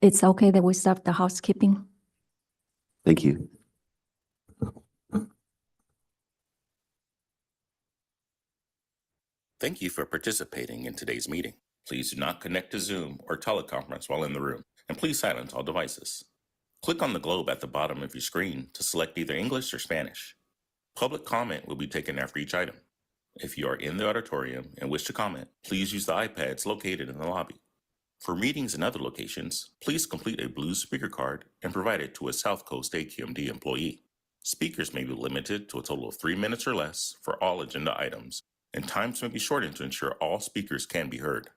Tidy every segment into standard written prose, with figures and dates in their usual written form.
It's okay that we start the housekeeping. Thank you. Thank you for participating in today's meeting. Please do not connect to Zoom or teleconference while in the room, and please silence all devices. Click on the globe at the bottom of your screen to select either English or Spanish. Public comment will be taken after each item. If you are in the auditorium and wish to comment, please use the iPads located in the lobby. For meetings in other locations, please complete a blue speaker card and provide it to a South Coast AQMD employee. Speakers may be limited to a total of 3 minutes or less for all agenda items, and times may be shortened to ensure all speakers can be heard.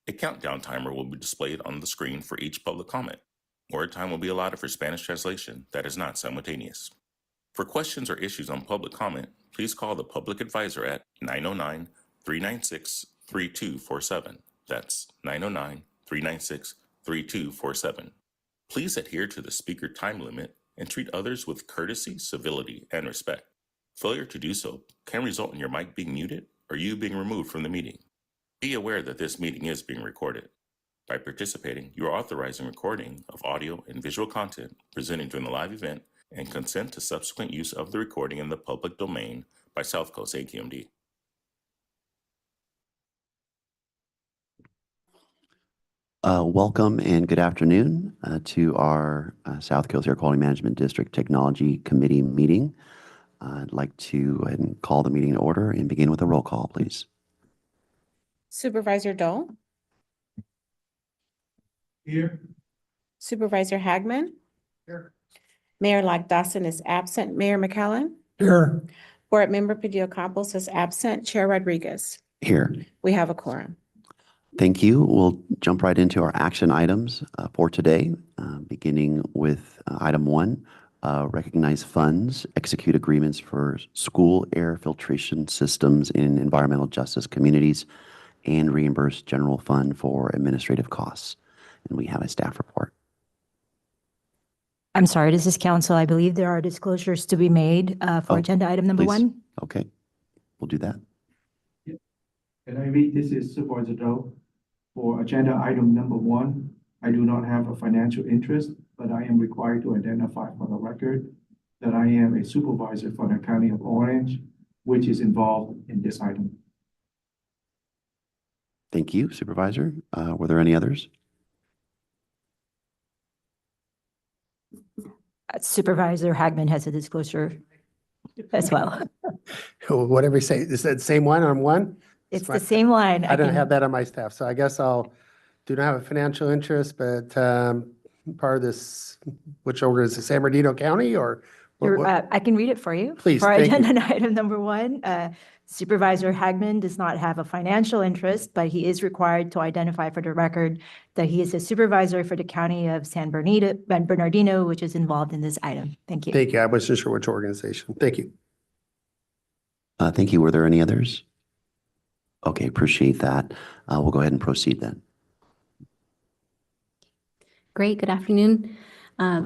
A countdown timer will be displayed on the screen for each public comment. Word time will be allotted for Spanish translation that is not simultaneous. For questions or issues on public comment, please call the public advisor at 909-396-3247. That's 909-396-3247. Please adhere to the speaker time limit and treat others with courtesy, civility, and respect. Failure to do so can result in your mic being muted or you being removed from the meeting. Be aware that this meeting is being recorded. By participating, you are authorizing recording of audio and visual content presented during the live event and consent to subsequent use of the recording in the public domain by South Coast AQMD. Welcome and good afternoon to our South Coast Air Quality Management District Technology Committee meeting. I'd like to go ahead and call the meeting to order and begin with a roll call, please. Supervisor Dole. Here. Supervisor Hagman. Here. Mayor-elect Dawson is absent. Mayor McCallum. Here. Board Member Padilla-Campos is absent. Chair Rodriguez. Here. We have a quorum. Thank you. We'll jump right into our action items for today, beginning with item 1, recognize funds, execute agreements for school air filtration systems in environmental justice communities, and reimburse general fund for administrative costs. And we have a staff report. I'm sorry, this is council. I believe there are disclosures to be made for agenda item number please. 1. Okay, we'll do that. Can I read? This is Supervisor Doe. For agenda item number 1, I do not have a financial interest, but I am required to identify for the record that I am a supervisor for the County of Orange, which is involved in this item. Thank you, Supervisor. Were there any others? Supervisor Hagman has a disclosure as well. Whatever you say, is that the same one on one? It's the same line. I don't have that on my staff, so I guess I'll do not have a financial interest, but part of this, which order is it, San Bernardino County or? I can read it for you. Please, For thank you. agenda item number 1, Supervisor Hagman does not have a financial interest, but he is required to identify for the record that he is a supervisor for the County of San Bernardino, which is involved in this item. Thank you. Thank you. I wasn't sure which organization. Thank you. Thank you. Were there any others? Okay, appreciate that. We'll go ahead and proceed then. Great. Good afternoon,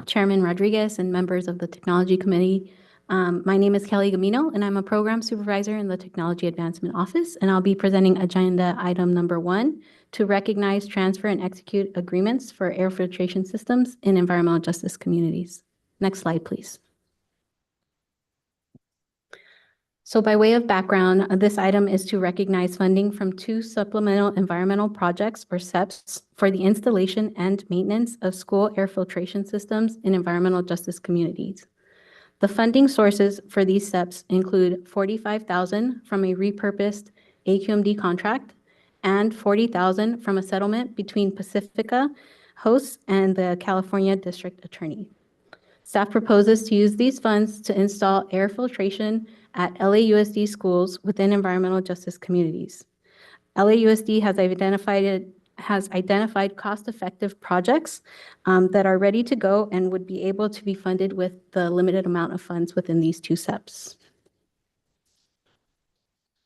Chairman Rodriguez and members of the Technology Committee. My name is Kelly Gamino, and I'm a program supervisor in the Technology Advancement Office, and I'll be presenting agenda item number 1 to recognize, transfer, and execute agreements for air filtration systems in environmental justice communities. Next slide, please. So by way of background, this item is to recognize funding from 2 supplemental environmental projects, or SEPs, for the installation and maintenance of school air filtration systems in environmental justice communities. The funding sources for these SEPs include $45,000 from a repurposed AQMD contract and $40,000 from a settlement between Pacifica Hosts and the California District Attorney. Staff proposes to use these funds to install air filtration at LAUSD schools within environmental justice communities. LAUSD has identified cost-effective projects that are ready to go and would be able to be funded with the limited amount of funds within these 2 SEPs.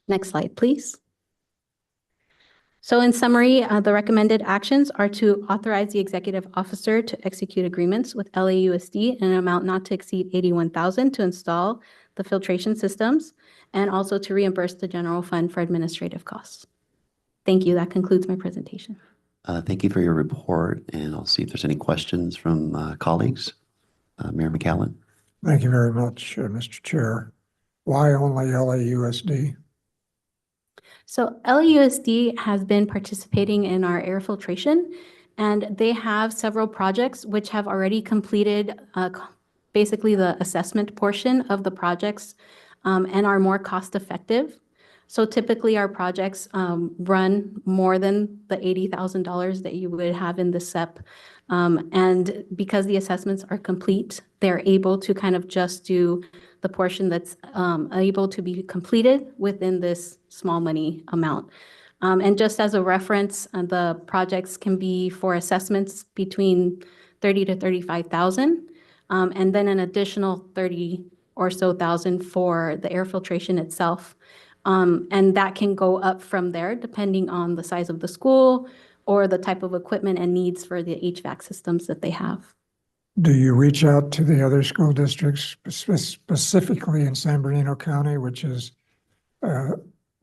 Next slide, please. So in summary, the recommended actions are to authorize the executive officer to execute agreements with LAUSD in an amount not to exceed $81,000 to install the filtration systems, and also to reimburse the general fund for administrative costs. Thank you. That concludes my presentation. Thank you for your report, and I'll see if there's any questions from colleagues. Mayor McCallum. Thank you very much, Mr. Chair. Why only LAUSD? So LAUSD has been participating in our air filtration, and they have several projects which have already completed basically the assessment portion of the projects and are more cost effective. So typically our projects run more than the $80,000 that you would have in the SEP. And because the assessments are complete, they're able to kind of just do the portion that's able to be completed within this small money amount. And just as a reference, the projects can be for assessments between 30 to 35,000, and then an additional 30 or so thousand for the air filtration itself. And that can go up from there depending on the size of the school or the type of equipment and needs for the HVAC systems that they have. Do you reach out to the other school districts, specifically in San Bernardino County, which is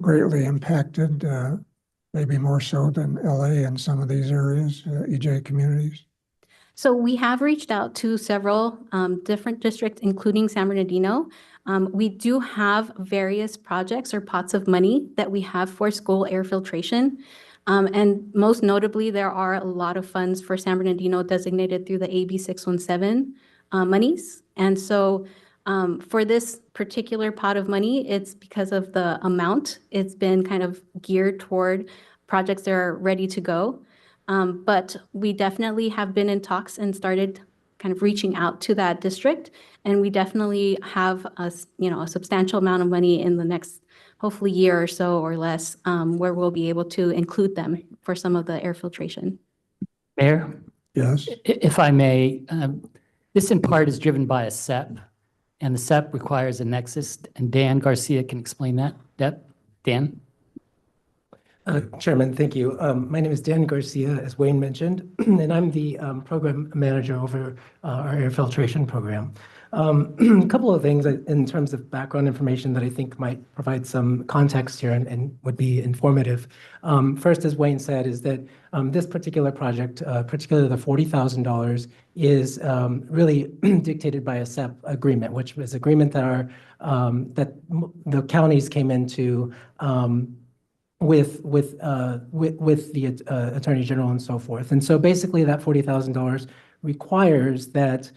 greatly impacted, maybe more so than LA in some of these areas, EJ communities? So we have reached out to several different districts, including San Bernardino. We do have various projects or pots of money that we have for school air filtration. And most notably, there are a lot of funds for San Bernardino designated through the AB 617 monies. And so for this particular pot of money, it's because of the amount. It's been kind of geared toward projects that are ready to go. But we definitely have been in talks and started kind of reaching out to that district. And we definitely have a substantial amount of money in the next, hopefully, year or so or less, where we'll be able to include them for some of the air filtration. Mayor, Yes. if I may, this in part is driven by a SEP, and the SEP requires a nexus, and Dan Garcia can explain that. Dan? Chairman, thank you. My name is Dan Garcia, as Wayne mentioned, and I'm the program manager over our air filtration program. A couple of things in terms of background information that I think might provide some context here and would be informative. First, as Wayne said, is that this particular project, particularly the $40,000, is really dictated by a SEP agreement, which was agreement that the counties came into with the Attorney General and so forth. And so basically that $40,000 requires that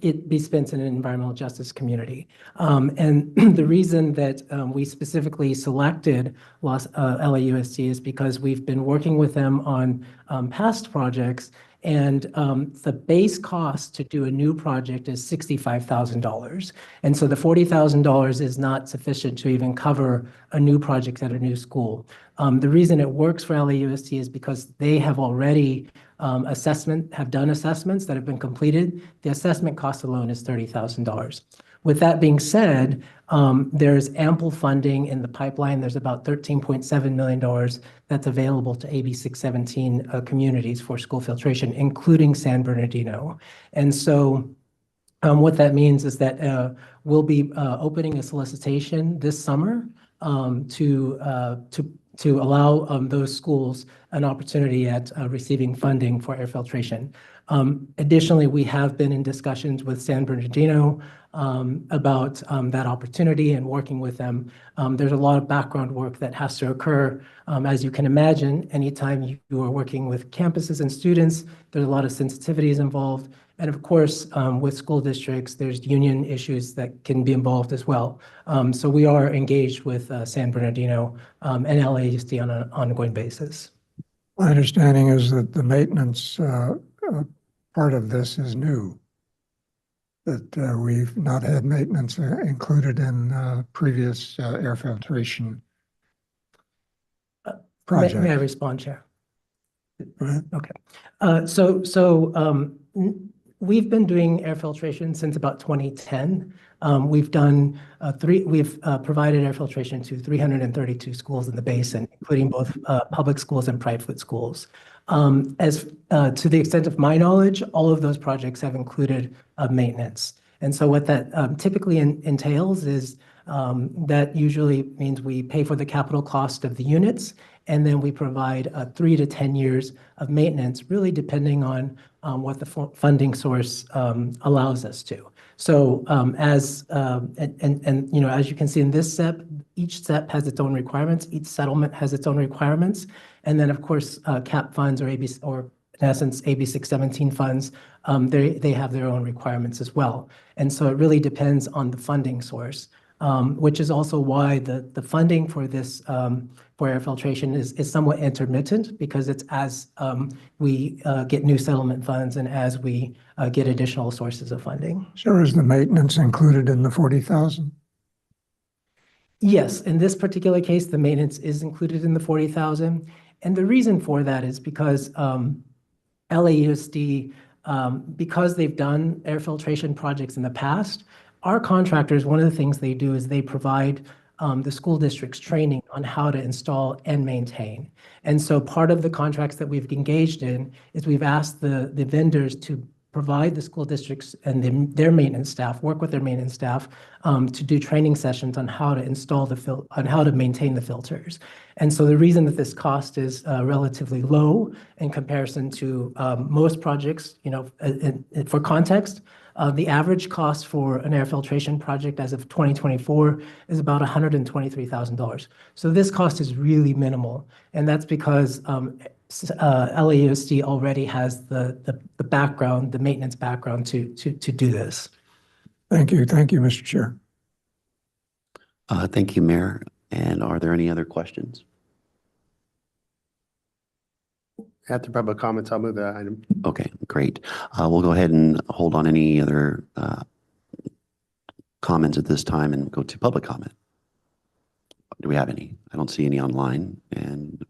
it be spent in an environmental justice community. And the reason that we specifically selected LAUSD is because we've been working with them on past projects, and the base cost to do a new project is $65,000. And so the $40,000 is not sufficient to even cover a new project at a new school. The reason it works for LAUSD is because they have already have done assessments that have been completed. The assessment cost alone is $30,000. With that being said, there's ample funding in the pipeline. There's about $13.7 million that's available to AB 617 communities for school filtration, including San Bernardino. And so what that means is that we'll be opening a solicitation this summer to allow those schools an opportunity at receiving funding for air filtration. Additionally, we have been in discussions with San Bernardino about that opportunity and working with them. There's a lot of background work that has to occur. As you can imagine, anytime you are working with campuses and students, there's a lot of sensitivities involved. And of course, with school districts, there's union issues that can be involved as well. So we are engaged with San Bernardino and LAUSD on an ongoing basis. My understanding is that the maintenance part of this is new, that we've not had maintenance included in previous air filtration projects. May I respond, Chair? Go ahead. Okay. So we've been doing air filtration since about 2010. We've done we've provided air filtration to 332 schools in the basin, including both public schools and private schools. As to the extent of my knowledge, all of those projects have included maintenance. And so what that typically entails is That usually means we pay for the capital cost of the units, and then we provide 3 to 10 years of maintenance, really depending on what the funding source allows us to. So as you can see in this SEP, each SEP has its own requirements. Each settlement has its own requirements. And then, of course, CAP funds or in essence, AB 617 funds, they have their own requirements as well. And so it really depends on the funding source, which is also why the funding for this for air filtration is somewhat intermittent, because it's as we get new settlement funds and as we get additional sources of funding. So is the maintenance included in the 40,000? Yes, in this particular case, the maintenance is included in the 40,000. And the reason for that is because LAUSD, because they've done air filtration projects in the past, our contractors, one of the things they do is they provide the school districts training on how to install and maintain. And so part of the contracts that we've engaged in is we've asked the vendors to provide the school districts and their maintenance staff, work with their maintenance staff to do training sessions on how to install on how to maintain the filters. And so the reason that this cost is relatively low in comparison to most projects, for context, the average cost for an air filtration project as of 2024 is about $123,000. So this cost is really minimal, and that's because LAUSD already has the background, the maintenance background to do this. Thank you. Thank you, Mr. Chair. Thank you, Mayor. And are there any other questions? After public comments, I'll move that item. Okay, great. We'll go ahead and hold on any other comments at this time and go to public comment. Do we have any? I don't see any online, and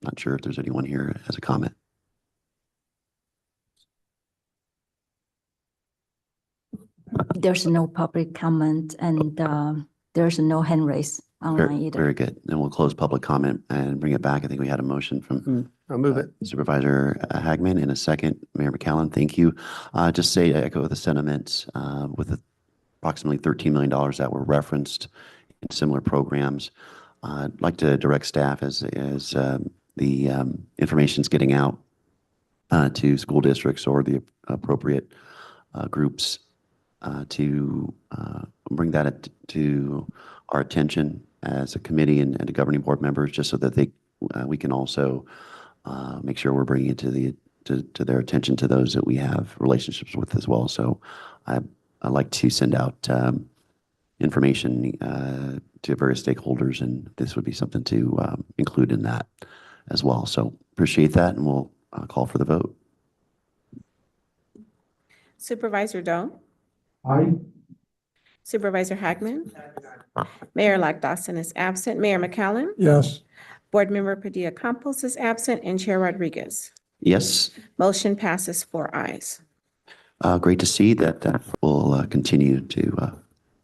not sure if there's anyone here as a comment. There's no public comment, and there's no hand raised online either. Very good. Then we'll close public comment and bring it back. I think we had a motion from I'll move it. Supervisor Hagman in a second. Mayor McCallum, thank you. Just say, echo the sentiments with approximately $13 million that were referenced in similar programs. I'd like to direct staff as the information's getting out to school districts or the appropriate groups to bring that to our attention as a committee and to governing board members, just so that we can also make sure we're bringing it to their attention, to those that we have relationships with as well. So I'd like to send out information to various stakeholders, and this would be something to include in that as well. So appreciate that, and we'll call for the vote. Supervisor Doe, Aye. Supervisor Hagman, Mayor-elect Dawson is absent, Mayor McCallum, Yes. Board Member Padilla-Campos is absent, and Chair Rodriguez. Yes, Motion passes 4 ayes. great to see that will continue to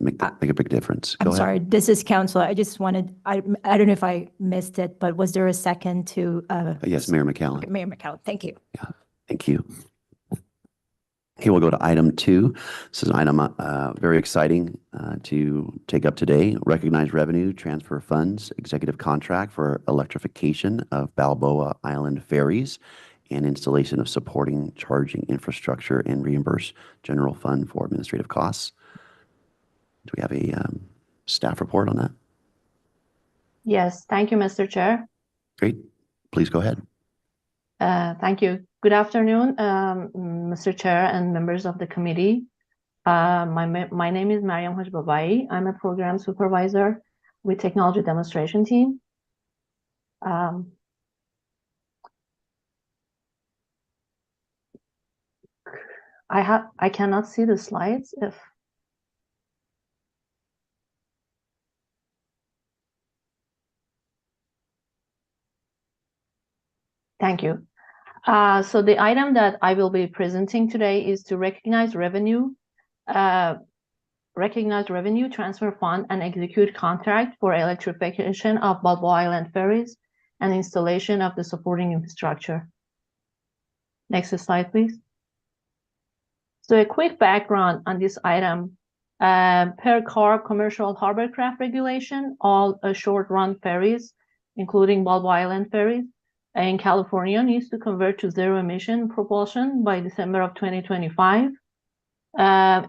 make a big difference. Go I'm ahead. sorry, this is council. I just wanted, I don't know if I missed it, but was there a second to? Yes, Mayor McCallum. Mayor McCallum, thank you. Thank you. Okay, we'll go to item 2. This is an item very exciting to take up today. Recognize revenue transfer funds, executive contract for electrification of Balboa Island ferries and installation of supporting charging infrastructure, and reimburse general fund for administrative costs. Do we have a staff report on that? Yes, thank you, Mr. Chair. Great. Please go ahead. Thank you. Good afternoon, Mr. Chair and members of the committee. My name is Mariam Hajbabai. I'm a program supervisor with Technology Demonstration Team. I cannot see the slides. Thank you. So the item that I will be presenting today is to recognize revenue transfer fund and execute contract for electrification of Balboa Island ferries and installation of the supporting infrastructure. Next slide, please. So a quick background on this item. Per CARB commercial hovercraft regulation, all short-run ferries, including Balboa Island ferries in California, needs to convert to zero-emission propulsion by December of 2025.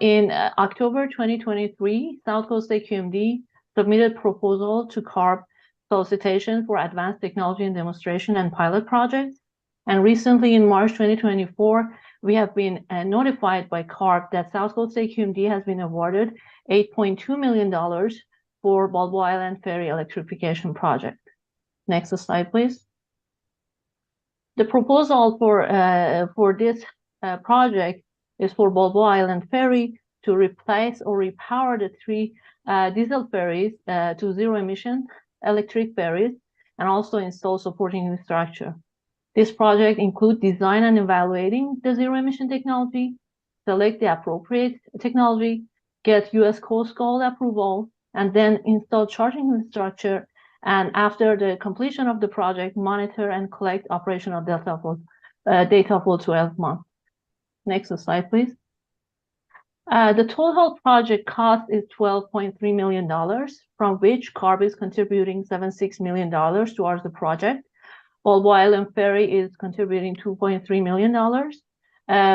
In October 2023, South Coast AQMD submitted proposal to CARB solicitation for advanced technology and demonstration and pilot projects. And recently in March 2024, we have been notified by CARB that South Coast AQMD has been awarded $8.2 million for Balboa Island Ferry electrification project. Next slide, please. The proposal for this project is for Balboa Island Ferry to replace or repower the 3 diesel ferries to zero-emission electric ferries and also install supporting infrastructure. This project includes design and evaluating the zero-emission technology, select the appropriate technology, get U.S. Coast Guard approval, and then install charging infrastructure. And after the completion of the project, monitor and collect operational data for 12 months. Next slide, please. The total project cost is $12.3 million, from which CARB is contributing $7.6 million towards the project. Balboa Island Ferry is contributing $2.3 million.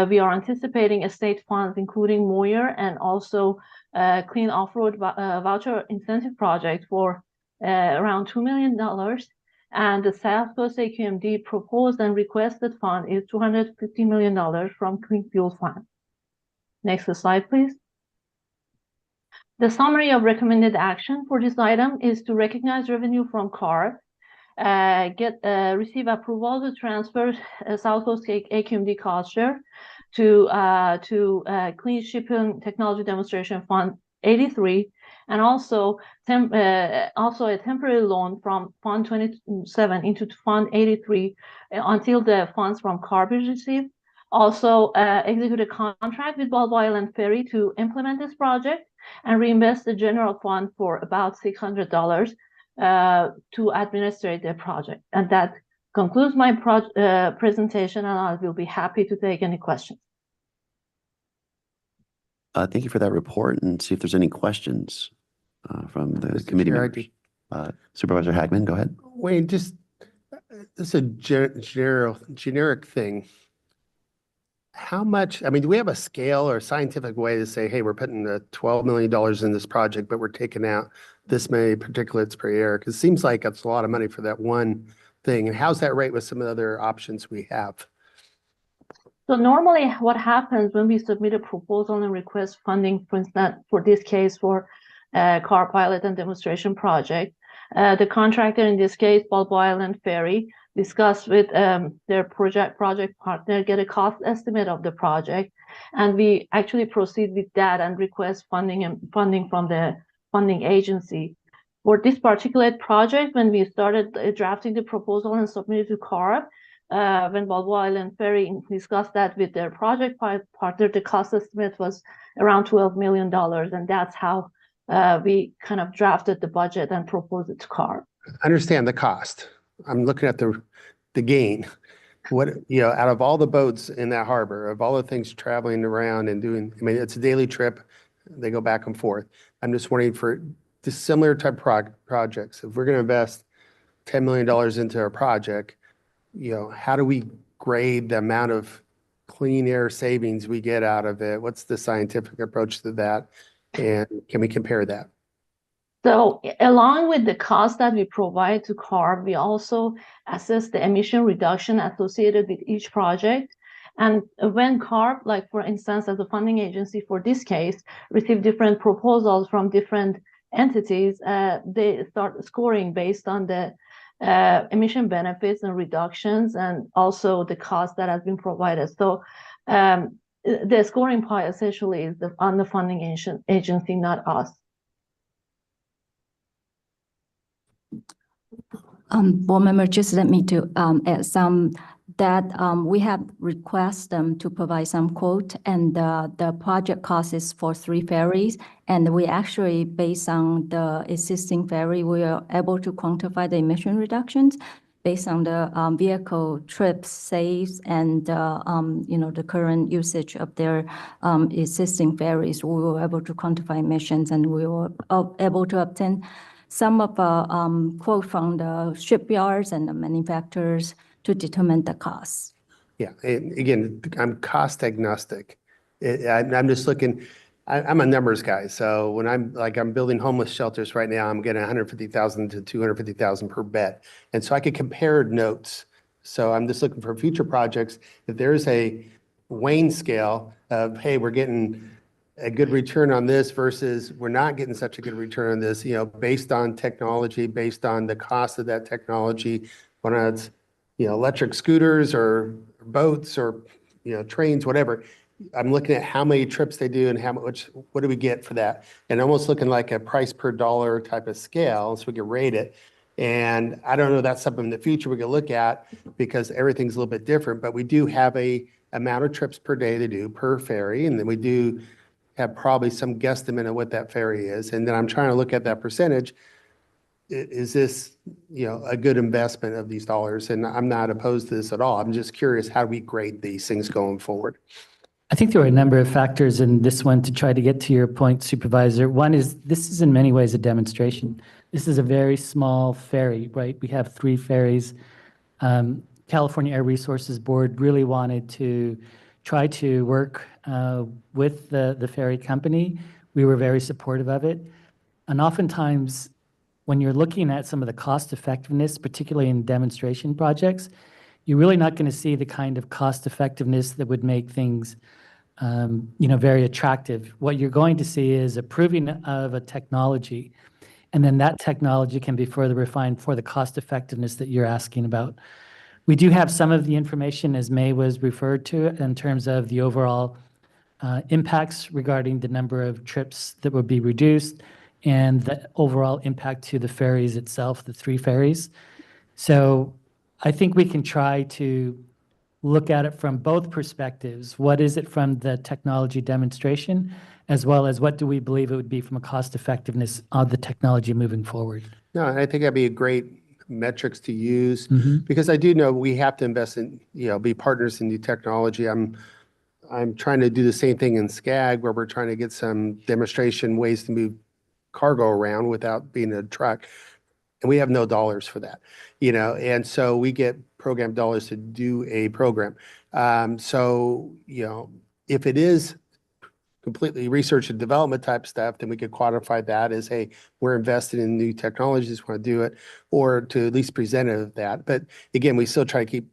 We are anticipating state funds, including Moyer and also Clean Off-Road Voucher Incentive Project for around $2 million. And the South Coast AQMD proposed and requested fund is $250 million from Clean Fuel Fund. Next slide, please. The summary of recommended action for this item is to recognize revenue from CARB, receive approval to transfer South Coast AQMD cost share to Clean Shipping Technology Demonstration Fund 83, and also a temporary loan from Fund 27 into Fund 83 until the funds from CARB is received. Also, execute a contract with Balboa Island Ferry to implement this project and reinvest the general fund for about $600 to administrate the project. And that concludes my presentation, and I will be happy to take any questions. Thank you for that report, and see if there's any questions from the Mr. committee Chair, members. Supervisor Hagman, go ahead. Wayne, just, this is a generic thing. How much, I mean, do we have a scale or a scientific way to say, hey, we're putting the $12 million in this project, but we're taking out this many particulates per year? Because it seems like it's a lot of money for that one thing. And how's that rate with some of the other options we have? So normally what happens when we submit a proposal and request funding, for instance, for this case, for car pilot and demonstration project, the contractor, in this case, Balboa Island Ferry, discuss with their project partner, get a cost estimate of the project, and we actually proceed with that and request funding from the funding agency. For this particular project, when we started drafting the proposal and submitted to CARB, when Balboa Island Ferry discussed that with their project partner, the cost estimate was around $12 million, and that's how we kind of drafted the budget and proposed it to CARB. I understand the cost. I'm looking at the gain. What, you know, out of all the boats in that harbor, of all the things traveling around and doing, I mean, it's a daily trip. They go back and forth. I'm just wondering for the similar type projects, if we're going to invest $10 million into a project, you know, how do we grade the amount of clean air savings we get out of it? What's the scientific approach to that? And can we compare that? So along with the cost that we provide to CARB, we also assess the emission reduction associated with each project. And when CARB, like for instance, as a funding agency for this case, receive different proposals from different entities, they start scoring based on the emission benefits and reductions, and also the cost that has been provided. So the scoring part essentially is on the funding agency, not us. Board member, just let me to add some that we have requested them to provide some quote, and the project cost is for 3 ferries, and we actually, based on the existing ferry, we are able to quantify the emission reductions. based on the vehicle trips, saves, and the current usage of their existing ferries. We were able to quantify emissions, and we were able to obtain some of the quote from the shipyards and the manufacturers to determine the costs. Yeah, and again, I'm cost agnostic. I'm just looking, I'm a numbers guy. So when I'm building homeless shelters right now, I'm getting 150,000 to 250,000 per bed. And so I could compare notes. So I'm just looking for future projects. If there's a Wayne scale of, hey, we're getting a good return on this versus we're not getting such a good return on this, based on technology, based on the cost of that technology, whether it's, electric scooters or boats or, trains, whatever. I'm looking at how many trips they do and what do we get for that? And almost looking like a price per dollar type of scale, so we can rate it. And I don't know, that's something in the future we can look at because everything's a little bit different, but we do have a amount of trips per day to do per ferry. And then we do have probably some guesstimate of what that ferry is. And then I'm trying to look at that percentage. Is this, a good investment of these dollars? And I'm not opposed to this at all. I'm just curious how we grade these things going forward. I think there were a number of factors in this one to try to get to your point, Supervisor. One is this is in many ways a demonstration. This is a very small ferry, right? We have 3 ferries. California Air Resources Board really wanted to try to work with the ferry company. We were very supportive of it. And oftentimes, when you're looking at some of the cost effectiveness, particularly in demonstration projects, you're really not going to see the kind of cost effectiveness that would make things very attractive. What you're going to see is a proving of a technology, and then that technology can be further refined for the cost effectiveness that you're asking about. We do have some of the information, as May was referred to, in terms of the overall impacts regarding the number of trips that would be reduced and the overall impact to the ferries itself, the 3 ferries. So I think we can try to look at it from both perspectives. What is it from the technology demonstration, as well as what do we believe it would be from a cost effectiveness of the technology moving forward? No, I think that'd be a great metrics to use because I do know we have to invest in, be partners in new technology. I'm trying to do the same thing in SCAG where we're trying to get some demonstration ways to move cargo around without being a truck. And we have no dollars for that, and so we get program dollars to do a program. So, if it is completely research and development type stuff, then we could quantify that as, hey, we're invested in new technologies, want to do it, or to at least present it of that. But again, we still try to keep,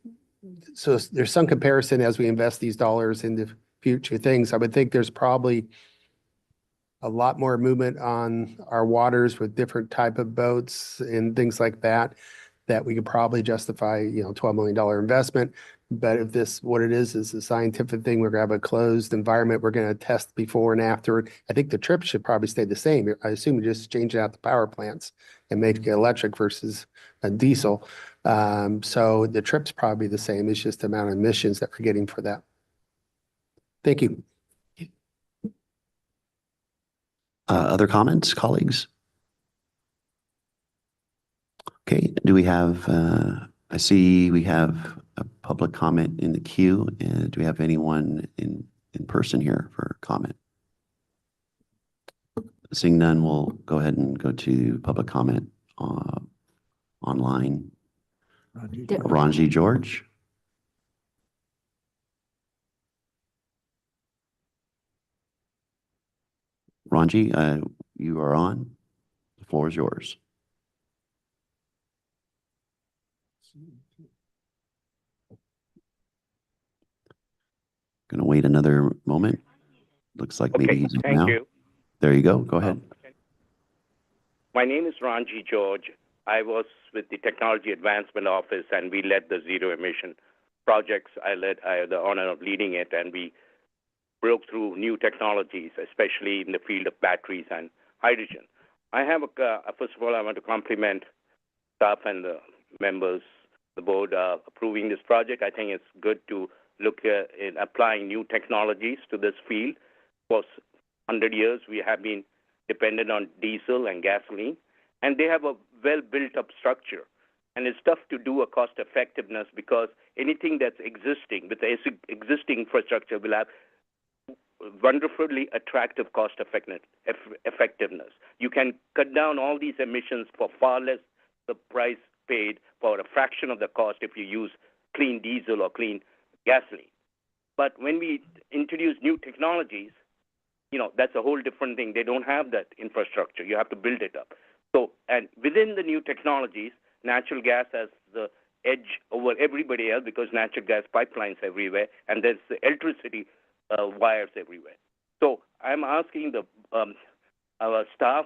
so there's some comparison as we invest these dollars into future things. I would think there's probably a lot more movement on our waters with different type of boats and things like that, that we could probably justify, $12 million investment. But if what it is a scientific thing, we're going to have a closed environment, we're going to test before and after. I think the trip should probably stay the same. I assume we just change out the power plants and make it electric versus a diesel. So the trip's probably the same. It's just the amount of emissions that we're getting for that. Thank you. Other comments, colleagues? Okay, do we have, I see we have a public comment in the queue. And do we have anyone in person here for comment? Seeing none, we'll go ahead and go to public comment online. Ranji George. Ranji, you are on. The floor is yours. Going to wait another moment. Looks like maybe he's thank now. you. There you go. Go ahead. My name is Ranji George. I was with the Technology Advancement Office, and we led the zero emission projects. I had the honor of leading it, and we broke through new technologies, especially in the field of batteries and hydrogen. I have first of all, I want to compliment staff and the members, the board, approving this project. I think it's good to look in applying new technologies to this field. For 100 years, we have been dependent on diesel and gasoline, and they have a well built up structure. and it's tough to do a cost effectiveness because anything that's existing with the existing infrastructure will have wonderfully attractive cost effectiveness. You can cut down all these emissions for far less the price paid for a fraction of the cost if you use clean diesel or clean gasoline. But when we introduce new technologies, that's a whole different thing. They don't have that infrastructure. You have to build it up. So, and within the new technologies, natural gas has the edge over everybody else because natural gas pipelines everywhere, and there's the electricity wires everywhere. So I'm asking our staff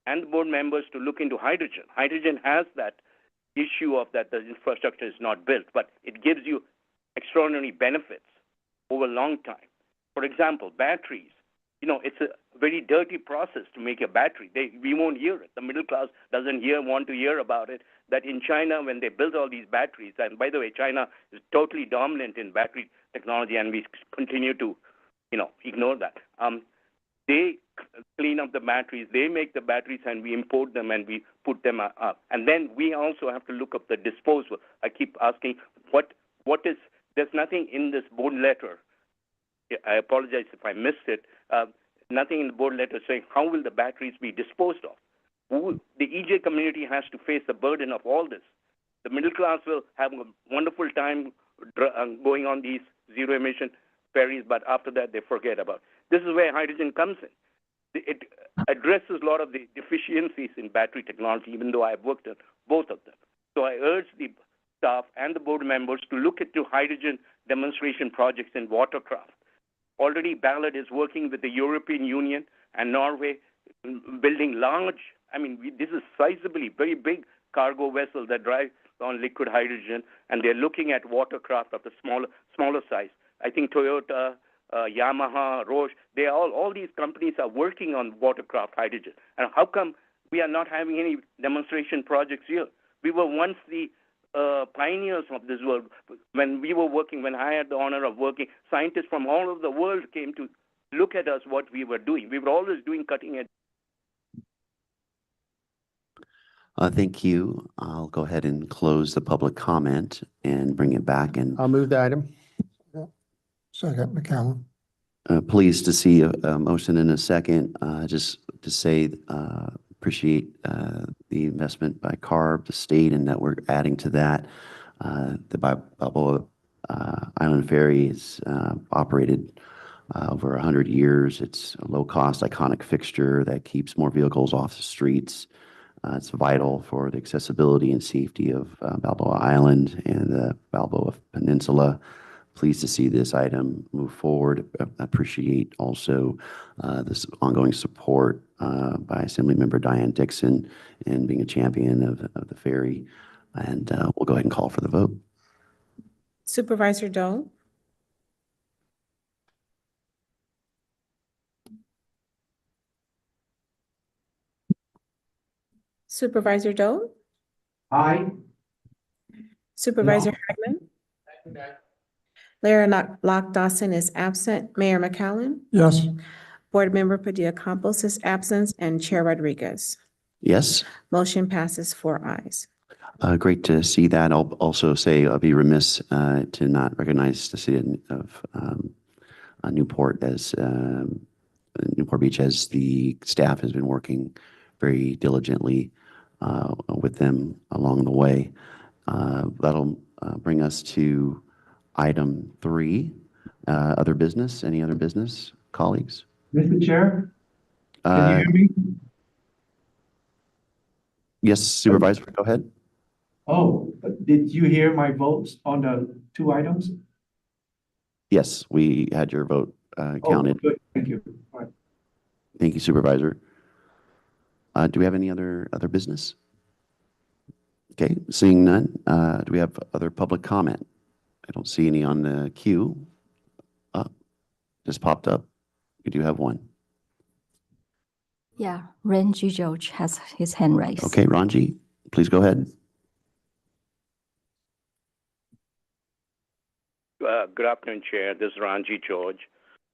and the board members to look into hydrogen. Hydrogen has that issue of that the infrastructure is not built, but it gives you extraordinary benefits over a long time. For example, batteries. It's a very dirty process to make a battery. We won't hear it. The middle class doesn't want to hear about it. That in China, when they built all these batteries, and by the way, China is totally dominant in battery technology, and we continue to, ignore that. They clean up the batteries, they make the batteries, and we import them and we put them up. And then we also have to look up the disposal. I keep asking, what is? There's nothing in this board letter. I apologize if I missed it. Nothing in the board letter saying how will the batteries be disposed of. The EJ community has to face the burden of all this. The middle class will have a wonderful time going on these zero-emission ferries, but after that they forget about it. This is where hydrogen comes in. It addresses a lot of the deficiencies in battery technology, even though I've worked on both of them. So I urge the staff and the board members to look into hydrogen demonstration projects in watercraft. Already Ballard is working with the European Union and Norway, building large, this is sizably very big cargo vessel that drive on liquid hydrogen, and they're looking at watercraft of the smaller size. I think Toyota, Yamaha, Roche, all these companies are working on watercraft hydrogen. And how come we are not having any demonstration projects here? We were once the pioneers of this world. When I had the honor of working, scientists from all over the world came to look at us, what we were doing. We were always doing cutting edge. Thank you. I'll go ahead and close the public comment and bring it back. And I'll move the item. Second, McCallum. pleased to see a motion in a second. Just to say, appreciate the investment by CARB, the state, and that we're adding to that. The Balboa Island Ferry is operated over 100 years. It's a low-cost, iconic fixture that keeps more vehicles off the streets. It's vital for the accessibility and safety of Balboa Island and the Balboa Peninsula. Pleased to see this item move forward. Appreciate also this ongoing support by Assemblymember Diane Dixon in being a champion of the ferry. And we'll go ahead and call for the vote. Supervisor Dole? Supervisor Dole? Aye. Supervisor Hagman? Lara Lock Dawson is absent. Mayor McCallum? Yes. Board Member Padilla-Campos is absent, and Chair Rodriguez. Yes. Motion passes 4 ayes. Great to see that. I'll also say I'll be remiss to not recognize the city of Newport Beach, as the staff has been working very diligently with them along the way. That'll bring us to item 3, other business. Any other business, colleagues? Mr. Chair, can you hear me? Yes, Supervisor, go ahead. Oh, did you hear my votes on the 2 items? Yes, we had your vote counted. Oh, good. Thank you. All right. Thank you, Supervisor. Do we have any other business? Okay, seeing none. Do we have other public comment? I don't see any on the queue. Just popped up. We do have one. Yeah, Ranji George has his hand raised. Okay, Ranji, please go ahead. Good afternoon, Chair. This is Ranji George.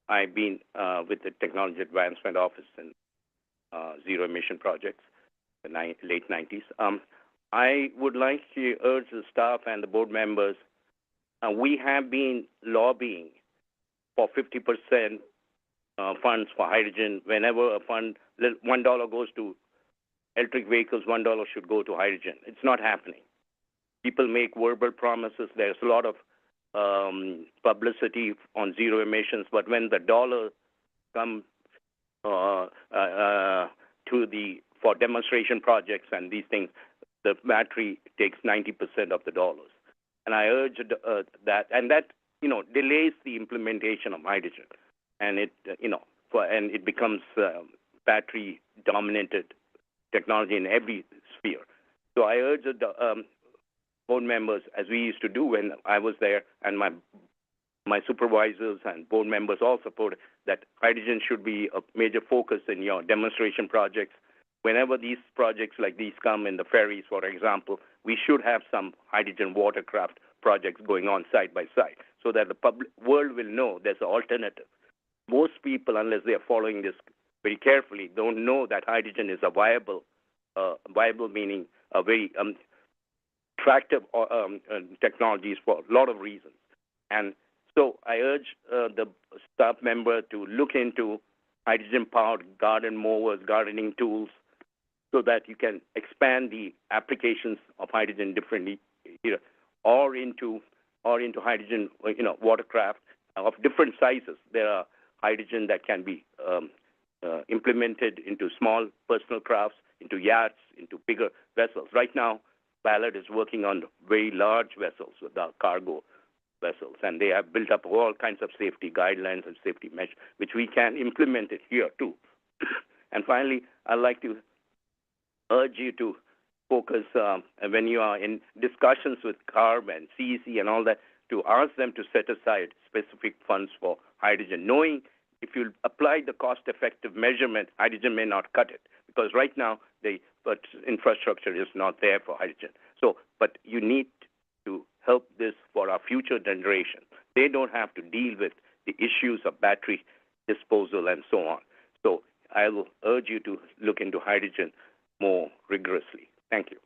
I've been with the Technology Advancement Office in Zero Emission Projects in the late 90s. I would like to urge the staff and the board members, we have been lobbying for 50% funds for hydrogen. Whenever a fund, $1 goes to electric vehicles, $1 should go to hydrogen. It's not happening. People make verbal promises. There's a lot of publicity on zero emissions, but when the dollar comes for demonstration projects and these things, the battery takes 90% of the dollars. And I urge that, and that delays the implementation of hydrogen, and it becomes battery dominated technology in every sphere. So I urge the board members, as we used to do when I was there, and my supervisors and board members all support that hydrogen should be a major focus in your demonstration projects. Whenever these projects like these come in the ferries, for example, we should have some hydrogen watercraft projects going on side by side so that the world will know there's an alternative. Most people, unless they are following this very carefully, don't know that hydrogen is a viable meaning a very attractive technologies for a lot of reasons. And so I urge the staff member to look into hydrogen-powered garden mowers, gardening tools, so that you can expand the applications of hydrogen differently, or into hydrogen, watercraft of different sizes. There are hydrogen that can be implemented into small personal crafts, into yachts, into bigger vessels. Right now, Ballard is working on very large vessels, the cargo vessels, and they have built up all kinds of safety guidelines and safety measures, which we can implement it here too. And finally, I'd like to urge you to focus when you are in discussions with CARB and CEC and all that, to ask them to set aside specific funds for hydrogen, knowing if you apply the cost-effective measurement, hydrogen may not cut it, because right now the infrastructure is not there for hydrogen. So, but you need to help this for our future generation. They don't have to deal with the issues of battery disposal and so on. So I will urge you to look into hydrogen more rigorously. Thank you.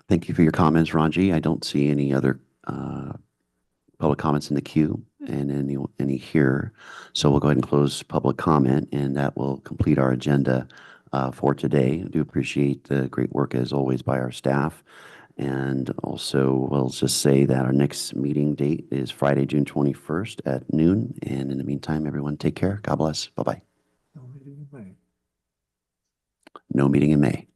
Thank you for your comments, Ranji. I don't see any other public comments in the queue and any here. So we'll go ahead and close public comment, and that will complete our agenda for today. I do appreciate the great work as always by our staff. And also, we'll just say that our next meeting date is Friday, June 21st at noon. And in the meantime, everyone take care. God bless. Bye-bye. No meeting in May. No meeting in May.